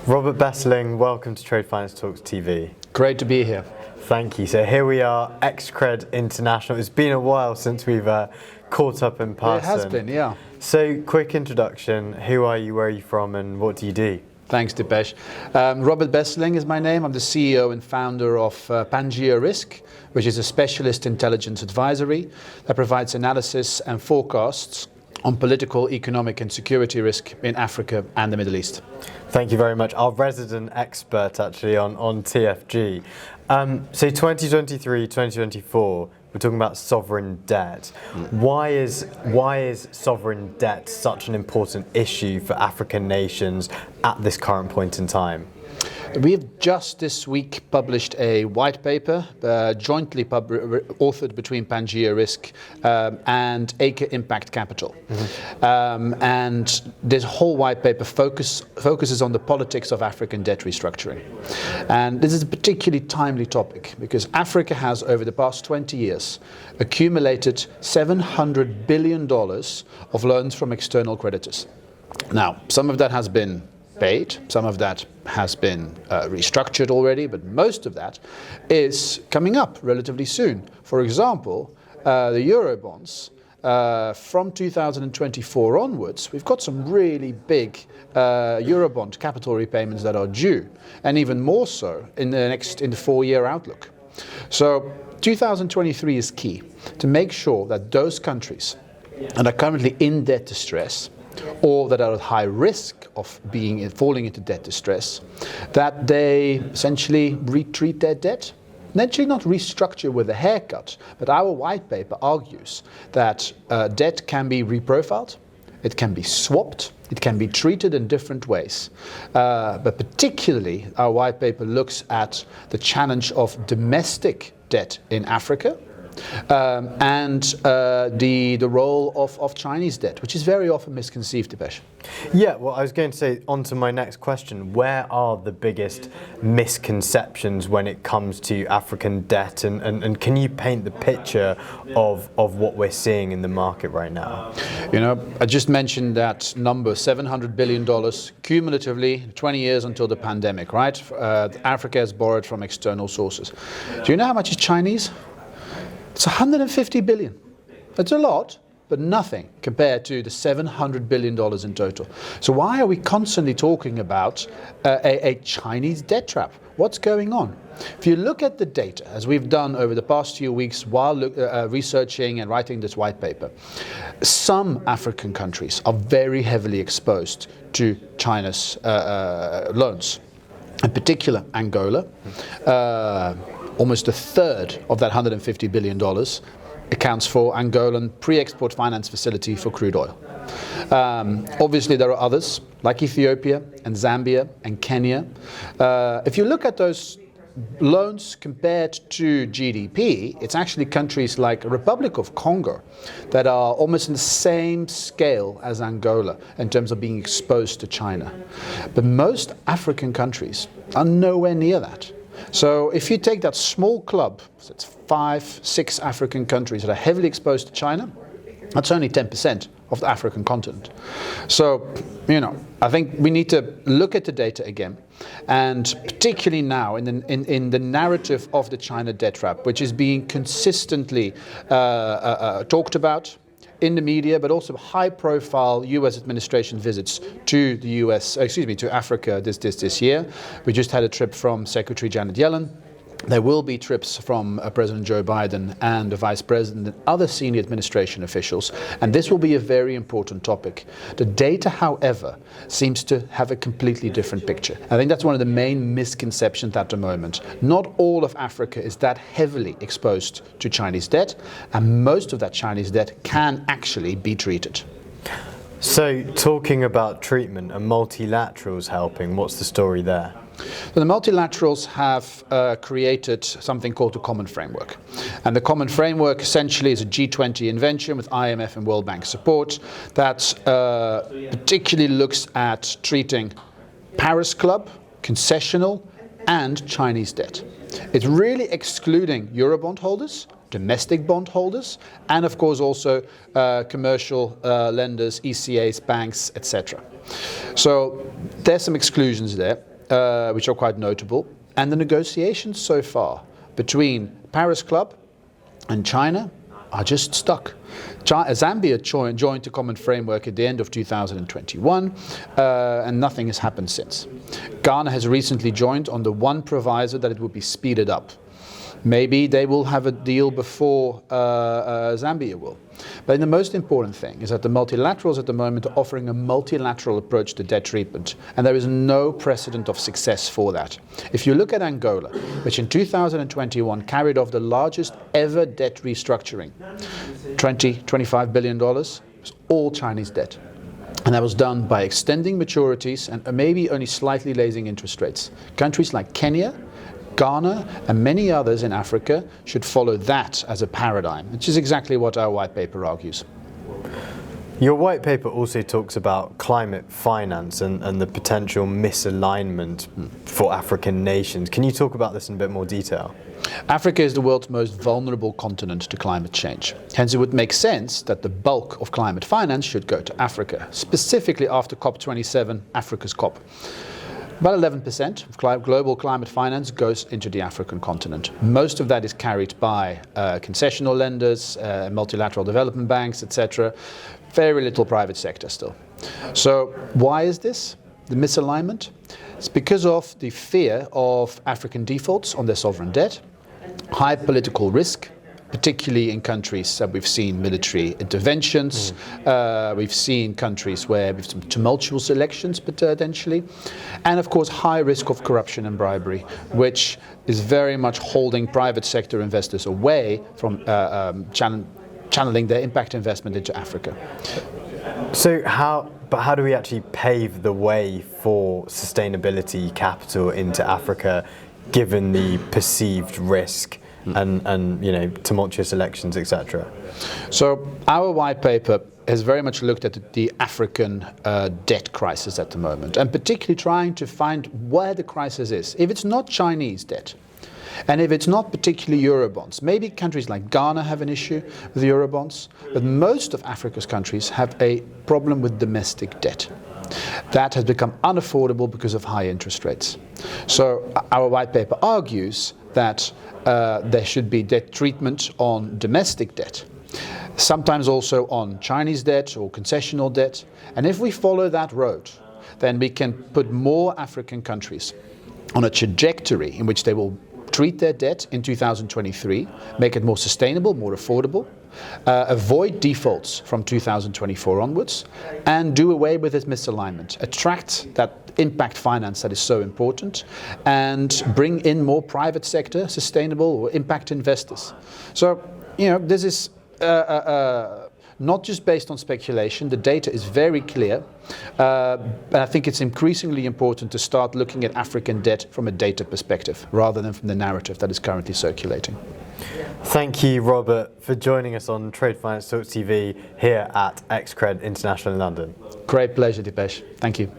Robert Besseling, welcome to Trade Finance Talks TV. Great to be here. Thank you. So here we are, ExCred International. It's been a while since we've caught up in person. It has been, yeah. So quick introduction, who are you, where are you from, and what do you do? Thanks, Deepesh. Robert Besseling is my name. I'm the CEO and founder of Pangea-Risk, which is a specialist intelligence advisory that provides analysis and forecasts on political, economic and security risk in Africa and the Middle East. Thank you very much. Our resident expert actually on TFG. So 2023, 2024, we're talking about sovereign debt. Why is sovereign debt such an important issue for African nations at this current point in time? We have just this week published a white paper, jointly authored between Pangea-Risk and Acre Impact Capital. And this whole white paper focuses on the politics of African debt restructuring. And this is a particularly timely topic because Africa has, over the past 20 years, accumulated $700 billion of loans from external creditors. Now, some of that has been paid, some of that has been restructured already, but most of that is coming up relatively soon. For example, the Eurobonds, from 2024 onwards, we've got some really big Eurobond capital repayments that are due, and even more so in the 4-year outlook. So 2023 is key to make sure that those countries that are currently in debt distress or that are at high risk of falling into debt distress, that they essentially retreat their debt. Naturally not restructure with a haircut, but our white paper argues that debt can be reprofiled, it can be swapped, it can be treated in different ways. But particularly our white paper looks at the challenge of domestic debt in Africa, and the role of Chinese debt, which is very often misconceived, Deepesh. Yeah, well, I was going to say, on to my next question, where are the biggest misconceptions when it comes to African debt, and can you paint the picture of what we're seeing in the market right now? You know, I just mentioned that number, $700 billion cumulatively, 20 years until the pandemic, right? Africa has borrowed from external sources. Do you know how much is Chinese? It's 150 billion. That's a lot, but nothing compared to the $700 billion in total. So why are we constantly talking about a Chinese debt trap? What's going on? If you look at the data, as we've done over the past few weeks while researching and writing this white paper, some African countries are very heavily exposed to China's loans. In particular, Angola. Almost a third of that $150 billion accounts for Angolan pre-export finance facility for crude oil. Obviously, there are others like Ethiopia and Zambia and Kenya. If you look at those loans compared to GDP, it's actually countries like the Republic of Congo that are almost in the same scale as Angola in terms of being exposed to China. But most African countries are nowhere near that. So if you take that small club, so it's 5-6 African countries that are heavily exposed to China, that's only 10% of the African continent. So, you know, I think we need to look at the data again, and particularly now in the narrative of the China debt trap, which is being consistently talked about in the media, but also high-profile U.S. administration visits to to Africa this year. We just had a trip from Secretary Janet Yellen. There will be trips from President Joe Biden and the Vice President and other senior administration officials, and this will be a very important topic. The data, however, seems to have a completely different picture. I think that's one of the main misconceptions at the moment. Not all of Africa is that heavily exposed to Chinese debt, and most of that Chinese debt can actually be treated. So, talking about treatment, and multilaterals helping, what's the story there? So the multilaterals have created something called the Common Framework. And the Common Framework essentially is a G20 invention with IMF and World Bank support that particularly looks at treating Paris Club, concessional, and Chinese debt. It's really excluding Eurobond holders, domestic bond holders, and of course also commercial lenders, ECAs, banks, etc. So there's some exclusions there. which are quite notable. And the negotiations so far between Paris Club and China are just stuck. Zambia joined the common framework at the end of 2021, and nothing has happened since. Ghana has recently joined on the one proviso that it will be speeded up. Maybe they will have a deal before Zambia will. But the most important thing is that the multilaterals at the moment are offering a multilateral approach to debt treatment, and there is no precedent of success for that. If you look at Angola, which in 2021 carried off the largest ever debt restructuring, $25 billion, was all Chinese debt. And that was done by extending maturities and maybe only slightly raising interest rates. Countries like Kenya, Ghana and many others in Africa should follow that as a paradigm, which is exactly what our white paper argues. Your white paper also talks about climate finance and the potential misalignment for African nations. Can you talk about this in a bit more detail? Africa is the world's most vulnerable continent to climate change. Hence, it would make sense that the bulk of climate finance should go to Africa, specifically after COP27, Africa's COP. About 11% of global climate finance goes into the African continent. Most of that is carried by concessional lenders, multilateral development banks, etc. Very little private sector still. So why is this, the misalignment? It's because of the fear of African defaults on their sovereign debt, high political risk, particularly in countries that we've seen military interventions. We've seen countries where we've some tumultuous elections potentially. And of course, high risk of corruption and bribery, which is very much holding private sector investors away from channeling their impact investment into Africa. So how do we actually pave the way for sustainability capital into Africa, given the perceived risk and tumultuous elections, etc.? So our white paper has very much looked at the African debt crisis at the moment, and particularly trying to find where the crisis is. If it's not Chinese debt, and if it's not particularly Eurobonds, maybe countries like Ghana have an issue with Eurobonds, but most of Africa's countries have a problem with domestic debt. That has become unaffordable because of high interest rates. So our white paper argues that there should be debt treatment on domestic debt, sometimes also on Chinese debt or concessional debt. And if we follow that road, then we can put more African countries on a trajectory in which they will treat their debt in 2023, make it more sustainable, more affordable, avoid defaults from 2024 onwards, and do away with this misalignment, attract that impact finance that is so important, and bring in more private sector, sustainable or impact investors. So, this is not just based on speculation. The data is very clear, but I think it's increasingly important to start looking at African debt from a data perspective rather than from the narrative that is currently circulating. Thank you, Robert, for joining us on Trade Finance Talks TV here at ExCred International in London. Great pleasure, Deepesh. Thank you.